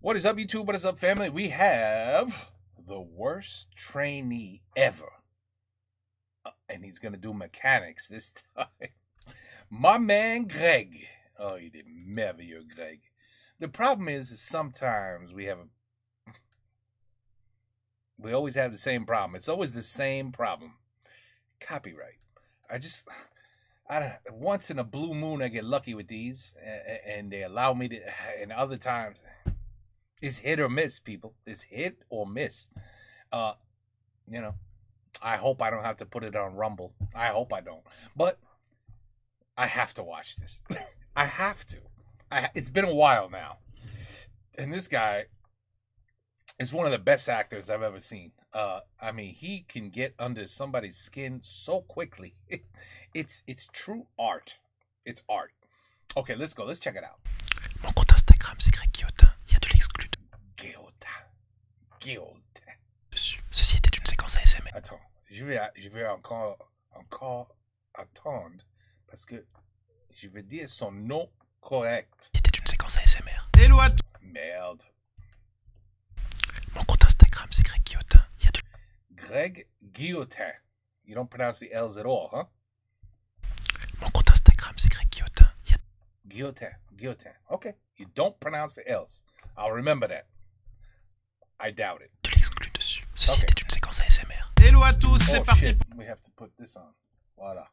What is up, YouTube? What is up, family? We have the worst trainee ever. And he's going to do mechanics this time. My man, Greg. Oh, il est merveilleux, Greg. The problem is sometimes we always have the same problem. It's always the same problem. Copyright. I don't know. Once in a blue moon, I get lucky with these, and they allow me to, and other times, it's hit or miss, people. It's hit or miss. You know, I hope I don't have to put it on Rumble. I hope I don't. But I have to watch this. I have to. It's been a while now. And this guy is one of the best actors I've ever seen. I mean, he can get under somebody's skin so quickly. It's true art. It's art. Okay, let's go. Let's check it out. Mon compte Instagram, c'est Greg Guillotin. Il y a de l'exclu dessus. Ceci était une séquence ASMR. Attends, je vais encore attendre parce que je vais dire son nom correct. C'était une séquence ASMR. Hello à tous. Merde. Mon compte Instagram, c'est Greg Guillotin. Il y a de... Greg Guillotin. You don't pronounce the L's at all, huh? Mon compte Instagram, c'est Greg Guillotin. Il y a... Guillotin. Okay. You don't pronounce the L's. I'll remember that. I doubt it. de l'exclu dessus. Ceci était une séquence ASMR. Hello à tous, c'est parti Shit. We have to put this on. Voilà.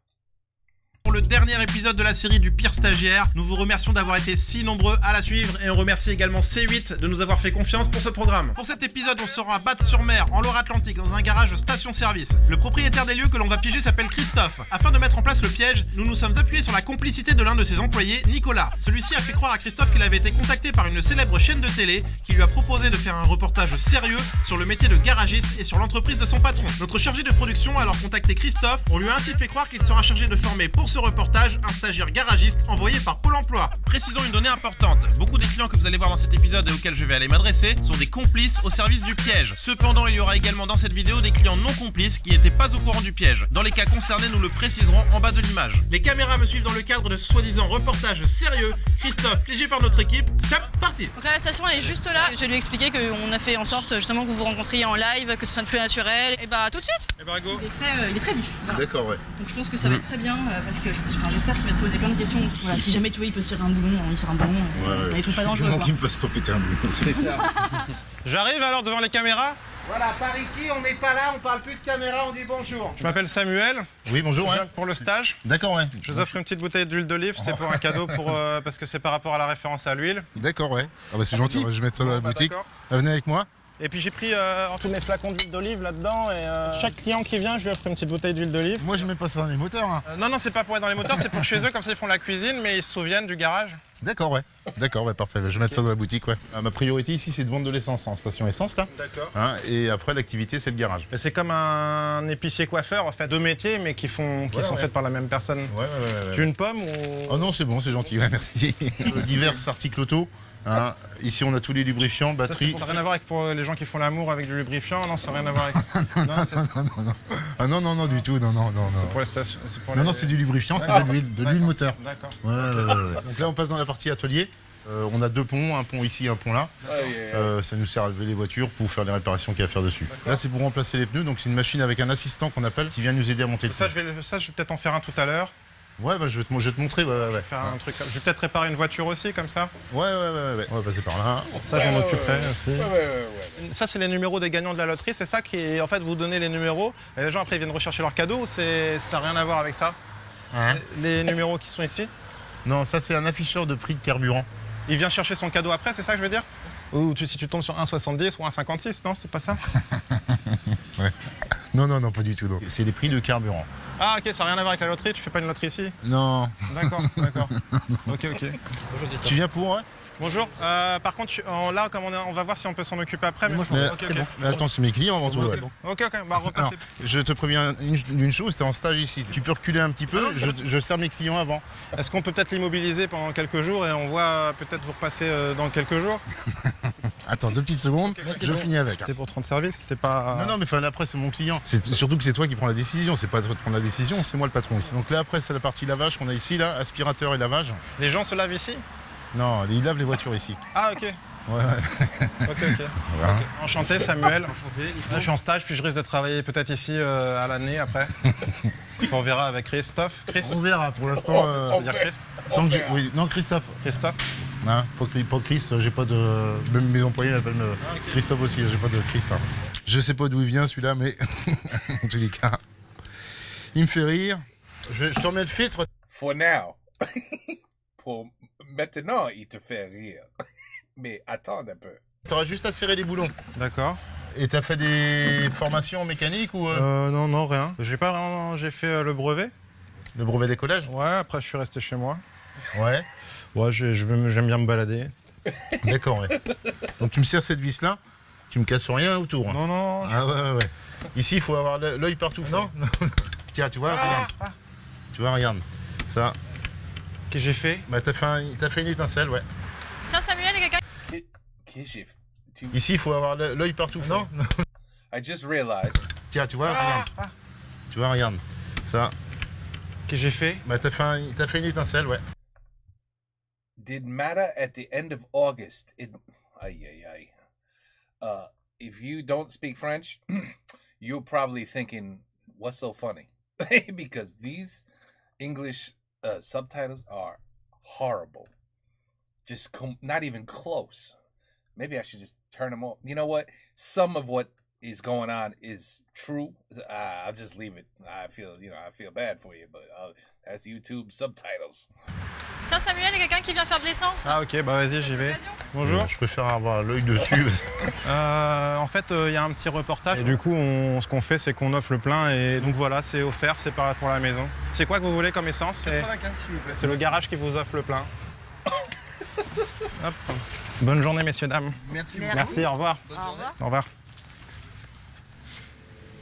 pour le dernier épisode de la série du pire stagiaire. Nous vous remercions d'avoir été si nombreux à la suivre et on remercie également C8 de nous avoir fait confiance pour ce programme. Pour cet épisode, on se rend à Batte-sur-Mer, en Loire-Atlantique, dans un garage station-service. Le propriétaire des lieux que l'on va piéger s'appelle Christophe. Afin de mettre en place le piège, nous nous sommes appuyés sur la complicité de l'un de ses employés, Nicolas. Celui-ci a fait croire à Christophe qu'il avait été contacté par une célèbre chaîne de télé qui lui a proposé de faire un reportage sérieux sur le métier de garagiste et sur l'entreprise de son patron. Notre chargé de production a alors contacté Christophe. On lui a ainsi fait croire qu'il sera chargé de former pour ce reportage un stagiaire garagiste envoyé par Pôle emploi. Précisons une donnée importante. Beaucoup des clients que vous allez voir dans cet épisode et auxquels je vais aller m'adresser sont des complices au service du piège. Cependant, il y aura également dans cette vidéo des clients non complices qui n'étaient pas au courant du piège. Dans les cas concernés, nous le préciserons en bas de l'image. Les caméras me suivent dans le cadre de ce soi-disant reportage sérieux. Christophe, piégé par notre équipe, c'est parti. Donc là, la station elle est juste là. Je vais lui expliquer qu'on a fait en sorte justement que vous vous rencontriez en live, que ce soit plus naturel. Et bah tout de suite. Et bah go. Il est très vif. Voilà. D'accord, ouais. Donc je pense que ça va être très bien parce que j'espère qu'il va te poser plein de questions. Voilà, si jamais tu vois il peut se tirer un boulon, il sort un boulon. Ouais. Il trouve pas dangereux. Qu'il me fasse pas péter un boulon. C'est ça. J'arrive alors devant les caméras. Voilà, par ici, on n'est pas là, on parle plus de caméra, on dit bonjour. Je m'appelle Samuel. Oui, bonjour, Je ouais. viens pour le stage. D'accord, ouais. Je vous offre une petite bouteille d'huile d'olive, c'est pour un cadeau parce que c'est par rapport à la référence à l'huile. D'accord, ouais. Ah bah c'est gentil, je vais mettre ça dans la boutique. D'accord. Venez avec moi. Et puis j'ai pris tous mes flacons d'huile d'olive là-dedans et chaque client qui vient, je lui offre une petite bouteille d'huile d'olive. Moi je mets pas ça dans les moteurs. Hein. Non, c'est pas pour être dans les moteurs, c'est pour chez eux, comme ça ils font la cuisine, mais ils se souviennent du garage. D'accord, ouais. D'accord, ouais, parfait. Je vais mettre ça dans la boutique, ouais. Ma priorité ici, c'est de vendre de l'essence en station essence, là. D'accord. Hein, et après, l'activité, c'est le garage. C'est comme un épicier-coiffeur, en fait. Deux métiers, mais qui sont faits par la même personne. Ouais. Tu veux une pomme ou... Oh non, c'est bon, c'est gentil, ouais, merci. Divers articles auto. Hein. Ici, on a tous les lubrifiants, batteries. Ça n'a rien à voir avec pour les gens qui font l'amour avec du lubrifiant, non, ça n'a rien à voir avec... Non, du tout, non. C'est pour les stations. Non, c'est du lubrifiant, c'est de l'huile moteur. D'accord. Ouais. Donc là, on passe dans la partie atelier. On a deux ponts, un pont ici, un pont là. Ça nous sert à lever les voitures pour faire les réparations qu'il y a à faire dessus. Là, c'est pour remplacer les pneus. Donc c'est une machine avec un assistant qu'on appelle qui vient nous aider à monter le Ça, pneu. je vais peut-être en faire un tout à l'heure. Ouais, bah, je vais te montrer. Ouais. Je vais faire un truc. Je vais peut-être réparer une voiture aussi, comme ça. Ouais. On va passer par là. Ça, je m'en occuperai aussi. Ouais. Ça, c'est les numéros des gagnants de la loterie. C'est ça qui, en fait, vous donnez les numéros. Et les gens, après, ils viennent rechercher leurs cadeaux. Ça n'a rien à voir avec ça. Hein? Les numéros qui sont ici. Non, ça, c'est un afficheur de prix de carburant. Il vient chercher son cadeau après, c'est ça que je veux dire? Ou si tu tombes sur 1,70 ou 1,56, non, c'est pas ça? Ouais. Non, pas du tout. C'est les prix de carburant. Ah, ok, ça n'a rien à voir avec la loterie. Tu fais pas une loterie ici? Non. D'accord. Ok. Tu viens pour, ouais? Bonjour. Par contre, là, comme on va voir si on peut s'en occuper après. Moi, c'est bon. Mais attends, c'est mes clients avant tout. Ouais. Ok, bah repassez. Je te préviens d'une chose, t'es en stage ici. Tu peux reculer un petit peu, je sers mes clients avant. Est-ce qu'on peut peut-être l'immobiliser pendant quelques jours et on voit peut-être vous repasser dans quelques jours? Attends, 2 petites secondes, je finis avec. C'était pour 30 services, c'était pas... Non, mais enfin, après, c'est mon client. Surtout que c'est toi qui prends la décision, c'est pas toi qui prends la décision, c'est moi le patron ici. Donc là, après, c'est la partie lavage qu'on a ici, là, aspirateur et lavage. Les gens se lavent ici? Non, ils lavent les voitures ici. Ah, ok. Ouais. Ok. Voilà. Ok. Enchanté, Samuel. Enchanté. Là, je suis en stage, puis je risque de travailler peut-être ici à l'année après. On verra avec Christophe. On verra pour l'instant. Ça veut dire Chris. Tant que oui, non, Christophe. Christophe. Hein, pas Chris, j'ai pas de. Même mes employés m'appellent Christophe aussi, j'ai pas de Chris. Hein. Je sais pas d'où il vient celui-là, mais en tous les cas, il me fait rire. Je te remets le filtre. For now. Pour maintenant, il te fait rire. Mais attends un peu. T'auras juste à serrer les boulons. D'accord. Et t'as fait des formations en mécanique ou Non, rien. J'ai pas vraiment. J'ai fait le brevet. le brevet d'écolage? Ouais, après je suis resté chez moi. Ouais. Ouais, j'aime bien me balader. D'accord, ouais. Donc tu me serres cette vis-là, tu me casses rien autour. Non, non. Ah ouais. Ici, il faut avoir l'œil partout. Non. Tiens, tu vois, regarde. Tu vois, regarde. Ça. Qu'est-ce que j'ai fait? Bah, t'as fait une étincelle, ouais. Tiens, Samuel, il y a quelqu'un. Ici, il faut avoir l'œil partout. Non. I just realized. Tiens, tu vois, regarde. Tu vois, regarde. Ça. Qu'est-ce que j'ai fait? Bah, t'as fait une étincelle, ouais. Did matter at the end of August. If you don't speak French, you're probably thinking, what's so funny? Because these English subtitles are horrible. Just not even close. Maybe I should just turn them off. You know what? Some of what is going on is true. I'll just leave it. I feel bad for you, but that's YouTube subtitles. Tiens, Samuel, il y a quelqu'un qui vient faire de l'essence. Ah ok, bah vas-y, j'y vais. Bonjour. Je préfère avoir l'œil dessus. En fait, il y a un petit reportage. Et du coup, ce qu'on fait, c'est qu'on offre le plein. Et donc voilà, c'est offert, c'est pas pour la maison. C'est quoi que vous voulez comme essence? 95, s'il vous plaît. C'est le garage qui vous offre le plein. Hop. Bonne journée, messieurs, dames. Merci. Merci, au revoir. Bonne journée. Au revoir.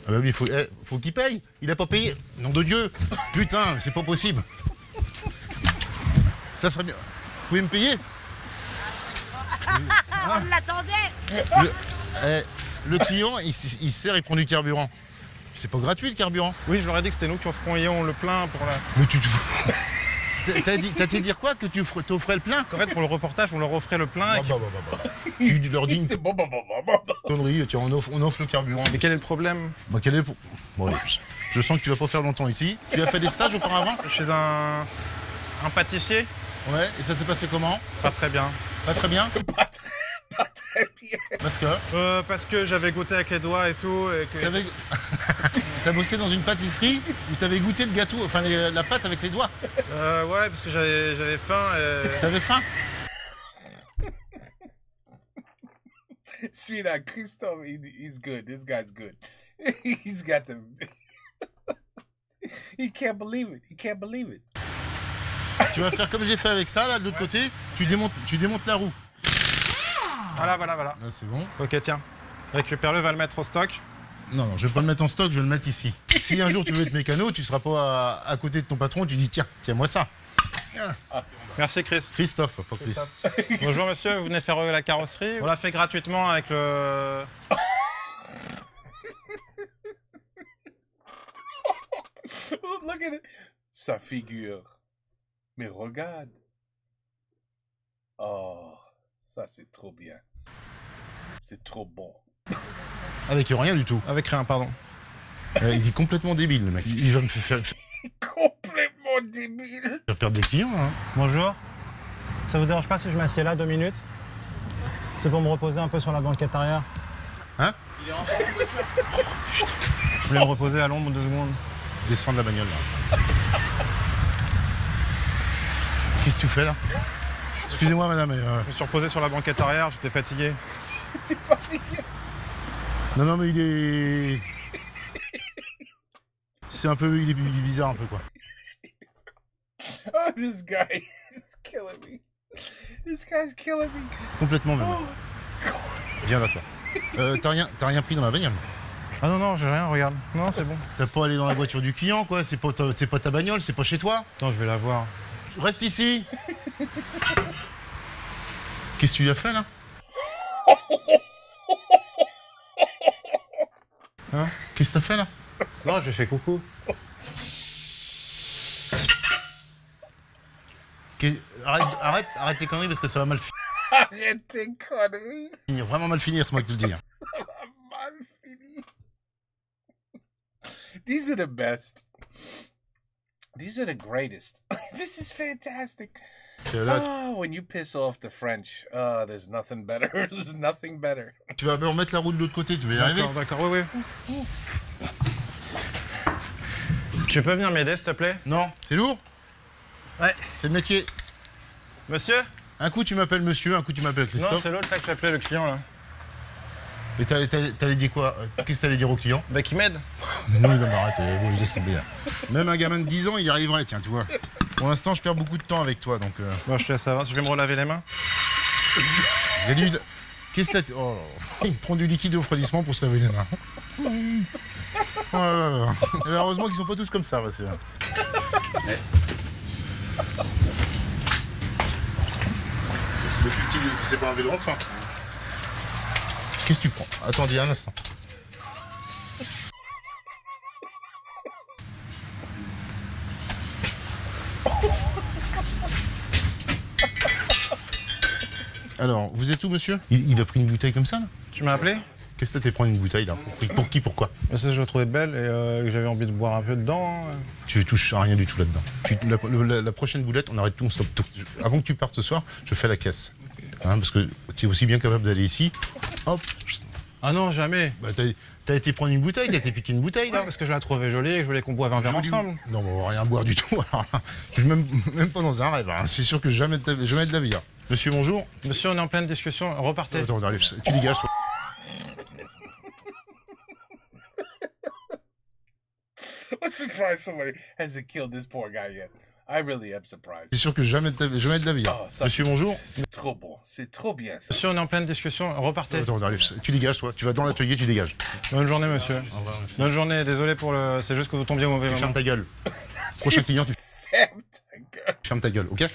Ah bah oui, faut qu'il paye. Il a pas payé. Nom de Dieu. Putain, c'est pas possible. Ça serait mieux. Vous pouvez me payer? On l'attendait. Le client, il sert, il prend du carburant. C'est pas gratuit le carburant. Oui, je leur ai dit que c'était nous qui offrions le plein pour la... Mais tu te fous. T'as été dire quoi? Que tu t'offrais le plein? En fait, pour le reportage, on leur offrait le plein. Tu leur dis une connerie, tiens, on offre le carburant. Mais quel est le problème? Bah, quel est le... Bon, allez, je sens que tu vas pas faire longtemps ici. Tu as fait des stages auparavant? Chez un pâtissier. Ouais, et ça s'est passé comment? Pas très bien. Pas très bien? Pas très bien. Parce que j'avais goûté avec les doigts et tout. Et que... T'as bossé dans une pâtisserie où t'avais goûté le gâteau, enfin la pâte avec les doigts? Ouais, parce que j'avais faim. T'avais faim? Celui-là, Christophe, he's good. This guy's good. He's got the... He can't believe it. He can't believe it. Tu vas faire comme j'ai fait avec ça, là, de l'autre côté. Tu démontes la roue. Voilà. Là, c'est bon. Ok, tiens. Récupère-le, va le mettre au stock. Non, je vais pas le mettre en stock, je vais le mettre ici. Si un jour tu veux être mécano, tu seras pas à côté de ton patron, tu dis tiens-moi ça. Merci Chris. Christophe, pas Chris. Bonjour monsieur, vous venez faire la carrosserie? On l'a fait gratuitement avec le... Look at it. Sa figure. Mais regarde. Oh, ça c'est trop bien. C'est trop bon. Avec rien du tout. Avec rien, pardon. Il est complètement débile, le mec. Il va me faire... Complètement débile. Faire perdre des clients, hein. Bonjour. Ça vous dérange pas si je m'assieds là 2 minutes? C'est pour me reposer un peu sur la banquette arrière. Hein? Je voulais me reposer à l'ombre 2 secondes. Descends de la bagnole, là. Qu'est-ce que tu fais, là? Excusez-moi, madame. Je me suis reposé sur la banquette arrière, j'étais fatigué. T'es fatigué? Non, mais il est... C'est un peu... Il est bizarre, un peu, quoi. Oh, this guy is killing me. This guy's killing me. Complètement, même. Oh, Viens là, toi. T'as rien pris dans la bagnole? Ah non, j'ai rien, regarde. Non, c'est bon. T'as pas allé dans la voiture du client, quoi. C'est pas ta bagnole, c'est pas chez toi. Attends, je vais la voir. Reste ici. Qu'est-ce que tu lui as fait, là? Hein? Qu'est-ce que t'as fait, là? Non, j'ai fait coucou. Arrête tes conneries parce que ça va mal finir. Arrête tes conneries. Vraiment mal finir, c'est moi qui te le dis. Mal fini. These are the best. These are the greatest. This is fantastic. Oh, when you piss off the French, there's nothing better. There's nothing better. Tu vas me remettre la roue de l'autre côté, tu vas y arriver. D'accord, oui. Tu peux venir m'aider, s'il te plaît? Non, c'est lourd? Ouais. C'est le métier. Monsieur? Un coup tu m'appelles monsieur, un coup tu m'appelles Christophe. Non, c'est l'autre là que j'appelais le client là. Et t'allais dire quoi? Qu'est-ce que t'allais dire au client? Bah qu'il m'aide. Mais non, arrête, c'est bien. Même un gamin de 10 ans, il y arriverait, tiens, tu vois. Pour l'instant, je perds beaucoup de temps avec toi, donc... Bon, je te laisse avancer, je vais me relaver les mains. Qu'est-ce que t'as... Oh, il prend du liquide au refroidissement pour se laver les mains. Oh là là. Et heureusement qu'ils sont pas tous comme ça, parce que... C'est le plus petit, c'est pas un vélo, enfin. Qu'est-ce que tu prends? Attendez un instant. Alors, vous êtes où, monsieur? Il a pris une bouteille comme ça, là? Tu m'as appelé? Qu'est-ce que t'es prendre une bouteille, là? Pour qui, pourquoi? Parce que je la trouvais belle et que j'avais envie de boire un peu dedans. Tu touches à rien du tout là-dedans. La prochaine boulette, on arrête tout, on stoppe tout. Avant que tu partes ce soir, je fais la caisse. Hein, parce que tu es aussi bien capable d'aller ici. Hop. Ah non, jamais. Bah, t'as été prendre une bouteille, t'as été piquer une bouteille, là? Ouais, parce que je la trouvais jolie et que je voulais qu'on boive un verre ensemble. Non, mais on va rien boire du tout. Alors là, je suis même pas dans un rêve. Hein. C'est sûr que jamais de la vie. Hein. Monsieur, bonjour. Monsieur, on est en pleine discussion. Repartez. Attends, tu dégages. Toi. I'm surprised somebody hasn't killed this poor guy yet. I really am surprised. C'est sûr que jamais de la vie. Hein. Oh, Monsieur, bonjour. C'est trop bon. C'est trop bien, ça. Monsieur, on est en pleine discussion. Repartez. Attends, tu dégages, toi. Tu vas dans l'atelier, tu dégages. Bonne journée, monsieur. Au revoir, merci. Bonne journée. Désolé pour le... C'est juste que vous tombiez au mauvais moment. Ferme ta gueule. Prochain client, tu fermes ta gueule, ok?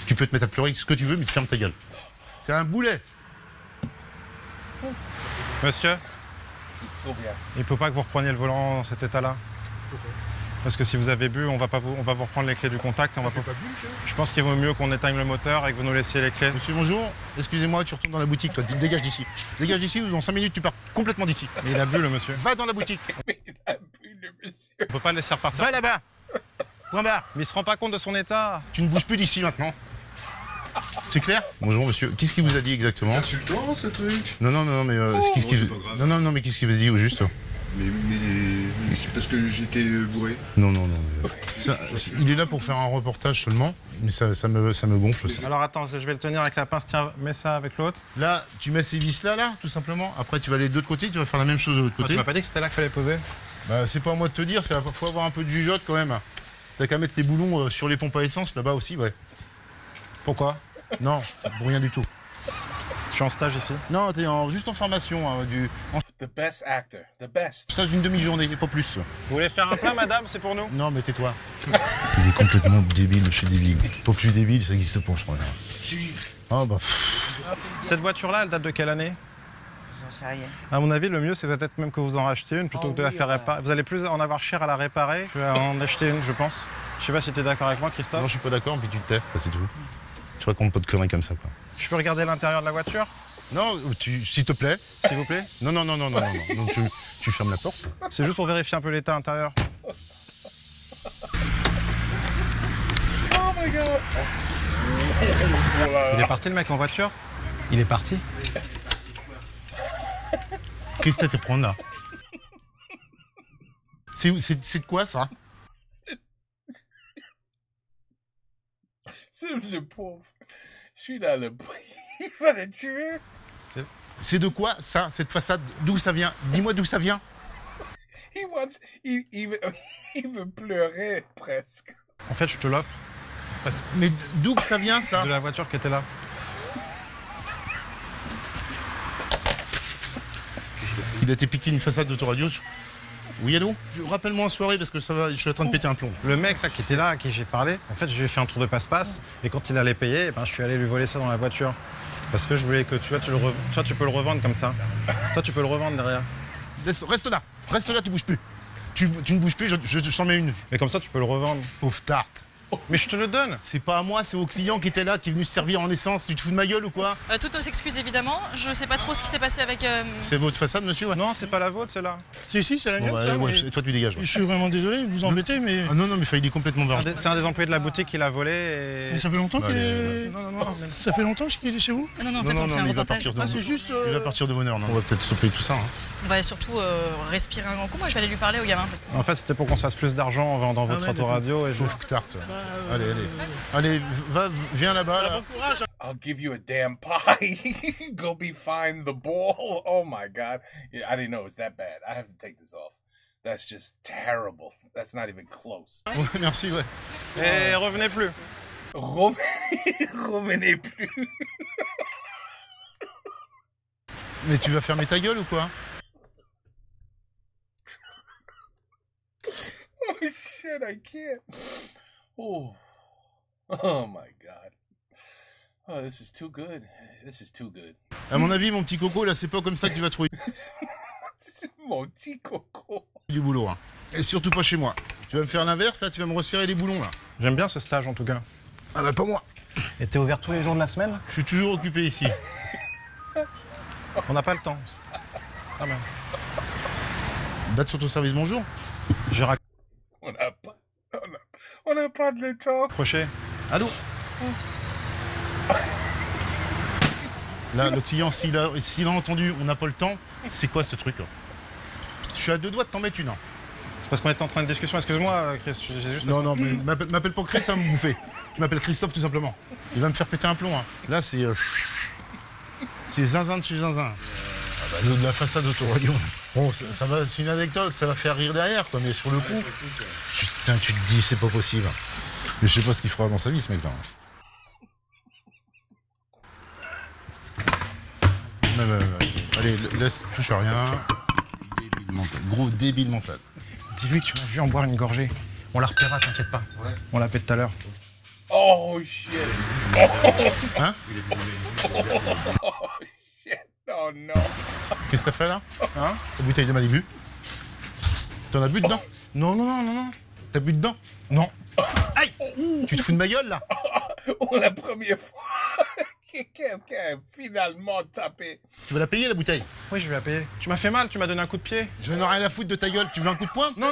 Tu peux te mettre à pleurer ce que tu veux, mais tu fermes ta gueule. C'est un boulet. Monsieur, Trop bien. il ne faut pas que vous repreniez le volant dans cet état-là. Parce que si vous avez bu, on va vous reprendre les clés du contact. Et on va pas... Je pense qu'il vaut mieux qu'on éteigne le moteur et que vous nous laissiez les clés. Monsieur, bonjour. Excusez-moi, tu retournes dans la boutique, toi. Dégage d'ici. Dégage d'ici ou dans 5 minutes, tu pars complètement d'ici. Mais il a bu, le monsieur. Va dans la boutique. Il a bu, le monsieur. On peut pas le laisser repartir. Va là-bas. Point barre. Mais il se rend pas compte de son état. Tu ne bouges plus d'ici maintenant. C'est clair? Bonjour, monsieur. Qu'est-ce qu'il vous a dit exactement? Insultant, ce truc. Non, mais qu'est-ce qu'il non, mais qu'est-ce qu'il vous a dit au juste? Mais c'est parce que j'étais bourré. Non. Il est là pour faire un reportage seulement, mais ça me gonfle ça. Alors attends, je vais le tenir avec la pince. Tiens, mets ça avec l'autre. Là, tu mets ces vis là, tout simplement. Après, tu vas aller de l'autre côté, tu vas faire la même chose de l'autre côté. Tu m'as pas dit que c'était là qu'il fallait poser? Bah, c'est pas à moi de te dire, faut avoir un peu de jugeote quand même. T'as qu'à mettre tes boulons sur les pompes à essence là-bas aussi, ouais. Pourquoi? Non, pour rien du tout. Je suis en stage ici. Non, t'es juste en formation. The best actor. The best. Stage d'une demi-journée, mais pas plus. Vous voulez faire un plat, madame? C'est pour nous? Non, mais tais-toi. Il est complètement débile, je suis débile. Pas plus débile, ça existe pas, je crois. Ah bah. Cette voiture-là, elle date de quelle année? J'en sais rien. À mon avis, le mieux, c'est peut-être même que vous en rachetiez une plutôt que de la faire réparer. Vous allez plus en avoir cher à la réparer qu'en acheter une, je pense. Je sais pas si tu es d'accord avec moi, Christophe. Non, je suis pas d'accord, puis tu te tais, c'est tout. Je raconte pas de conneries comme ça, quoi. Je peux regarder l'intérieur de la voiture? Non, s'il te plaît. S'il vous plaît? Non. Donc, tu fermes la porte. C'est juste pour vérifier un peu l'état intérieur. Oh my god. Il est parti, le mec, en voiture? Il est parti? Qu'est-ce que t'as à prendre là? C'est de quoi ça? C'est le pauvre. Je suis dans le... Il va le tuer. C'est de quoi ça, cette façade? D'où ça vient? Dis-moi d'où ça vient. Il veut pleurer presque. En fait, je te l'offre. Mais d'où que ça vient ça? De la voiture qui était là. Il a été piqué une façade d'autoradio. Oui, allô? Rappelle-moi en soirée parce que ça va, je suis en train de péter un plomb. Le mec là qui était là, à qui j'ai parlé, en fait, je lui ai fait un tour de passe-passe et quand il allait payer, eh ben, je suis allé lui voler ça dans la voiture. Parce que je voulais que tu peux le revendre comme ça. Toi, tu peux le revendre derrière. Reste là, tu bouges plus. Tu ne bouges plus, je t'en mets une. Mais comme ça, tu peux le revendre. Pauvre tarte. Mais je te le donne. C'est pas à moi, c'est au client qui était là, qui est venu se servir en essence. Tu te fous de ma gueule ou quoi? Toutes nos excuses évidemment. Je sais pas trop ce qui s'est passé avec. C'est votre façade, monsieur? Ouais. Non, c'est pas la vôtre, c'est là. Si, c'est la mienne, Bah, ça. ouais, Mais... et toi, tu dégages. Ouais. Je suis vraiment désolé, vous embêtez, mais... Ah non, mais il est complètement barré. C'est un des employés de la boutique qui l'a volé et... Mais ça fait longtemps qu'il est... Non. Ça fait longtemps qu'il est chez vous? Non, en fait, on fait un il va reportage. partir de... c'est juste... Il va partir de bonne heure, non? On va peut-être stopper tout ça. Hein. On va surtout respirer un grand coup. Moi, je vais aller lui parler au gamin. En fait, c'était pour qu'on se fasse plus d'argent en vendant votre autoradio et je... Pauvre tarte. Allez, viens là-bas, là. I'll give you a damn pie. Go be find the ball. Oh my God. Yeah, I didn't know it was that bad. I have to take this off. That's just terrible. That's not even close. Ouais, merci, ouais. Et revenez plus. Revenez plus. Mais tu vas fermer ta gueule ou quoi? Oh shit, I can't. Oh my God. Oh, this is too good. This is too good. À mon avis, mon petit coco, là, c'est pas comme ça que tu vas trouver Mon petit coco. du boulot. Hein. Et surtout pas chez moi. Tu vas me faire l'inverse, là, tu vas me resserrer les boulons, là. J'aime bien ce stage en tout cas. Ah bah pas moi. Et t'es ouvert tous les jours de la semaine? Je suis toujours occupé ici. On n'a pas le temps. Ah ben. Date sur ton service, bonjour. J'ai On n'a pas de temps. raccroché. Allô? Là, le client, s'il a entendu, on n'a pas le temps, c'est quoi ce truc là? Je suis à 2 doigts de t'en mettre une. Hein. C'est parce qu'on était en train de discussion. Excuse-moi, Chris, j'ai juste... Non, mais m'appelle pas Chris, ça va me bouffer. Tu m'appelles Christophe, tout simplement. Il va me faire péter un plomb. Hein. Là, c'est zinzin de chez zinzin. De la façade autoradio. Bon, ça va, c'est une anecdote, ça va faire rire derrière, quoi. Mais sur le coup, putain, tu te dis, c'est pas possible. Mais je sais pas ce qu'il fera dans sa vie, ce mec-là. Allez, laisse, touche à rien. Débile mental. Gros débile mental. Dis-lui que tu m'as vu en boire une gorgée. On la repérera, t'inquiète pas. Ouais. On l'a fait tout à l'heure. Oh shit. Hein? Oh shit. Oh non. Qu'est-ce que t'as fait là? Hein? Ta bouteille de Malibu? T'en as bu dedans? Non. T'as bu dedans? Non. Aïe! Tu te fous de ma gueule là? Oh, la première fois. Quelqu'un a finalement tapé. Tu vas la payer la bouteille? Oui, je vais la payer. Tu m'as fait mal, tu m'as donné un coup de pied. Je n'ai rien à foutre de ta gueule. Tu veux un coup de poing? Non.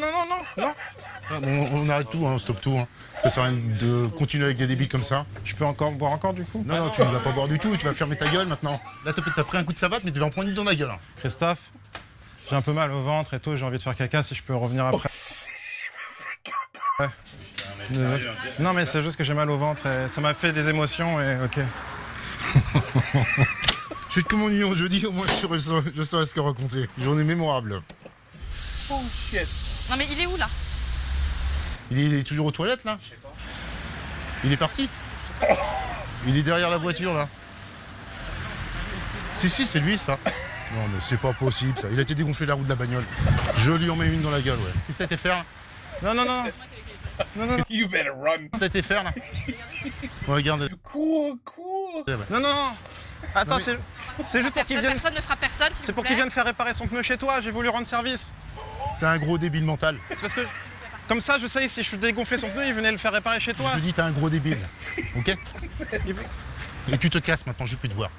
Ah, bon, on arrête tout, hein, on stoppe tout. Hein. Ça sert à rien de continuer avec des débiles comme ça. Je peux boire encore du coup? Non, tu ne vas pas boire du tout. Tu vas fermer ta gueule maintenant. Là, t'as pris un coup de savate, mais tu vas en prendre une dans la gueule. Hein. Christophe, j'ai un peu mal au ventre et tout, j'ai envie de faire caca, si je peux revenir après. Ouais. Non mais c'est juste que j'ai mal au ventre et ça m'a fait des émotions et ok. Je suis de communion jeudi, au moins je saurais ce que raconter. Journée mémorable. Oh shit. Non mais il est où là? Il est toujours aux toilettes là? Je sais pas. Il est parti? Il est derrière la voiture là. Si, c'est lui ça. Non mais c'est pas possible ça. Il a été dégonflé la roue de la bagnole. Je lui en mets une dans la gueule, ouais. Qu'est-ce que t'as été faire? Non. You better run. Qu'est-ce que t'as été faire là? Regarde. Cours. Non. Attends, c'est juste pour qu'il vienne... Personne ne fera personne, C'est pour qu'il vienne faire réparer son pneu chez toi, j'ai voulu rendre service. T'es un gros débile mental. C'est parce que... Comme ça, je sais que si je dégonflais son pneu, il venait le faire réparer chez toi. Je te dis, t'es un gros débile. Ok? Et tu te casses maintenant, je vais plus te voir.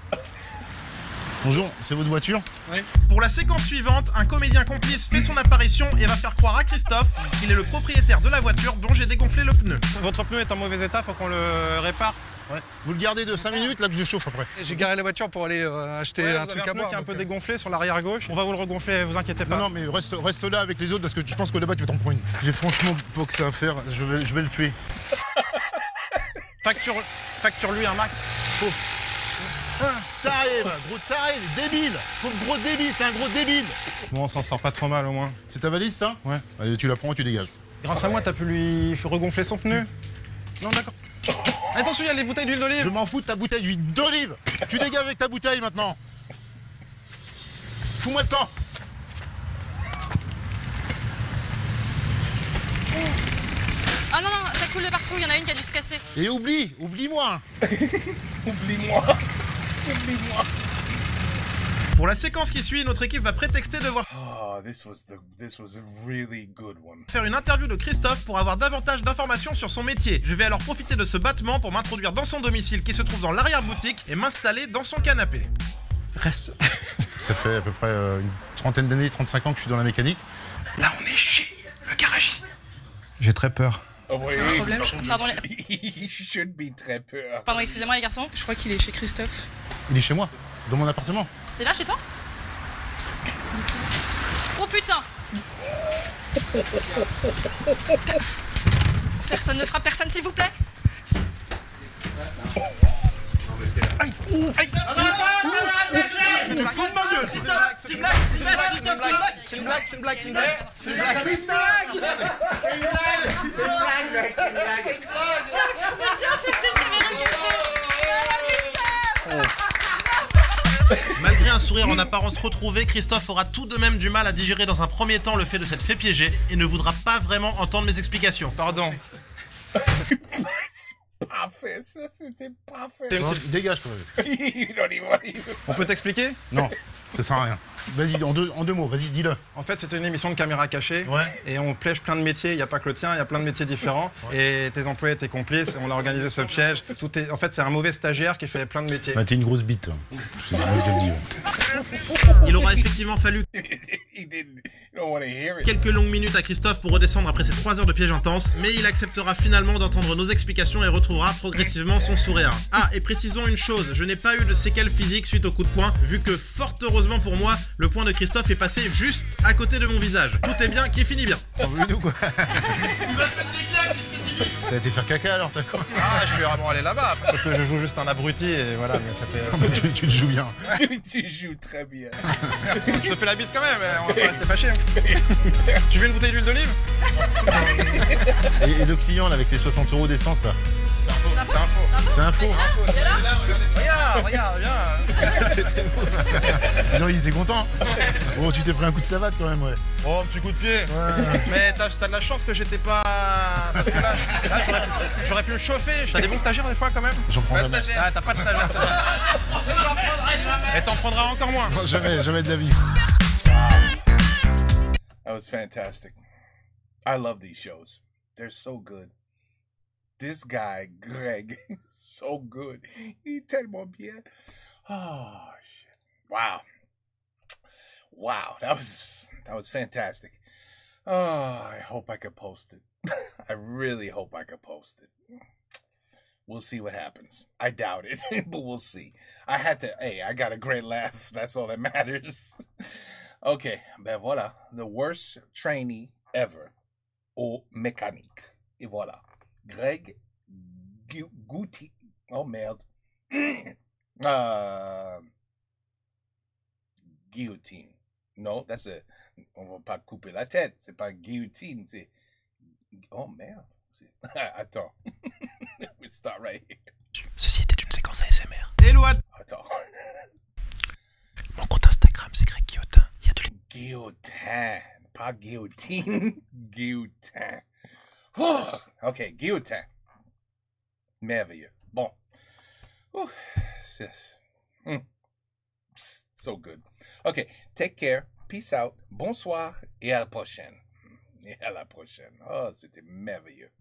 Bonjour, c'est votre voiture? Oui. Pour la séquence suivante, un comédien complice fait son apparition et va faire croire à Christophe qu'il est le propriétaire de la voiture dont j'ai dégonflé le pneu. Votre pneu est en mauvais état, faut qu'on le répare. Ouais. Vous le gardez de 5 minutes, là que je chauffe après. J'ai garé la voiture pour aller acheter un truc à boire. Qui est un peu dégonflé sur l'arrière gauche. On va vous le regonfler, vous inquiétez pas. Non, mais reste là avec les autres parce que je pense que là-bas tu vas t'en prendre une. J'ai franchement pas que ça à faire, je vais le tuer. Facture lui un max. Taré, gros taré, débile. Gros débile, t'es un gros débile. Bon, on s'en sort pas trop mal au moins. C'est ta valise ça? Ouais. Allez, tu la prends et tu dégages. Grâce à moi, t'as pu lui regonfler son pneu. Non, d'accord. Attention, il y a les bouteilles d'huile d'olive. Je m'en fous de ta bouteille d'huile d'olive. Tu dégages avec ta bouteille maintenant. Fous-moi le camp. Ah non, ça coule de partout, il y en a une qui a dû se casser. Et oublie-moi. Oublie-moi. Pour la séquence qui suit, notre équipe va prétexter devoir this was a really good one. faire une interview de Christophe pour avoir davantage d'informations sur son métier. Je vais alors profiter de ce battement pour m'introduire dans son domicile qui se trouve dans l'arrière-boutique et m'installer dans son canapé. Reste. Ça fait à peu près une trentaine d'années, 35 ans que je suis dans la mécanique. Là, on est chez le garagiste. J'ai très peur. Oh oui, Problème. Pardon, il should be très peur. Pardon, excusez-moi les garçons. Je crois qu'il est chez Christophe. Il est chez moi, dans mon appartement. C'est là chez toi? Oh putain! Personne ne frappe personne s'il vous plaît. Aïe. Tu te fous de ma gueule. C'est une blague. C'est une blague. Malgré un sourire en apparence retrouvé, Christophe aura tout de même du mal à digérer dans un premier temps le fait de s'être fait piéger et ne voudra pas vraiment entendre mes explications. Pardon. Parfait, ça c'était parfait. Non, dégage toi. On peut t'expliquer? Non, ça sert à rien. Vas-y, en deux mots, vas-y, dis-le. En fait, c'était une émission de caméra cachée. Ouais. Et on plège plein de métiers. Il n'y a pas que le tien, il y a plein de métiers différents. Ouais. Et tes employés, tes complices, on a organisé ce piège. En fait, c'est un mauvais stagiaire qui fait plein de métiers. Bah, t'es une grosse bite. Je te le dis. Il aura effectivement fallu quelques longues minutes à Christophe pour redescendre après ces 3 heures de piège intense, mais il acceptera finalement d'entendre nos explications et retrouvera progressivement son sourire. Ah, et précisons une chose, je n'ai pas eu de séquelles physiques suite au coup de poing, vu que fort heureusement pour moi, le poing de Christophe est passé juste à côté de mon visage. Tout est bien qui finit bien. T'en veux une ou quoi? T'as été faire caca alors, t'as quoi? Ah, je suis vraiment allé là-bas parce que je joue juste un abruti et voilà, mais c'était. Tu le joues bien. Tu joues très bien. Je te fais la bise quand même, on va pas rester fâché. Hein. Tu veux une bouteille d'huile d'olive? Et le client là avec les 60 € d'essence là? C'est un faux. Regarde, viens. C'était beau. Jean, il était content. Oh, tu t'es pris un coup de savate quand même, ouais. Oh, un petit coup de pied. Ouais. Mais t'as de la chance que j'étais pas. Parce que là j'aurais pu me chauffer. T'as des bons stagiaires des fois quand même? J'en prends jamais. Ah, t'as pas de stagiaire, c'est vrai. J'en prendrai jamais. Et t'en prendras encore moins. Non, jamais de la vie. That was fantastic. I love these shows. They're so good. This guy, Greg, is so good. Il est tellement bien. Oh, shit. Wow. Wow, that was fantastic. Oh, I hope I could post it. I really hope I could post it. We'll see what happens. I doubt it, but we'll see. I got a great laugh. That's all that matters. Okay, ben voilà. The worst trainee ever au mécanique. Et voilà. Greg Gouti. Oh merde. Guillotine. No, that's a. On va pas couper la tête. C'est pas guillotine. C'est. Oh merde. Attends. We'll start right here. Ceci était une séquence ASMR. Hello. Attends. Mon compte Instagram, c'est Greg Guillotin. Il y a de Guillotin. Pas guillotine. Guillotin. Oh, ok, guillotin. Merveilleux. Bon. So good. Ok, take care. Peace out. Bonsoir et à la prochaine. Et à la prochaine. Oh, c'était merveilleux.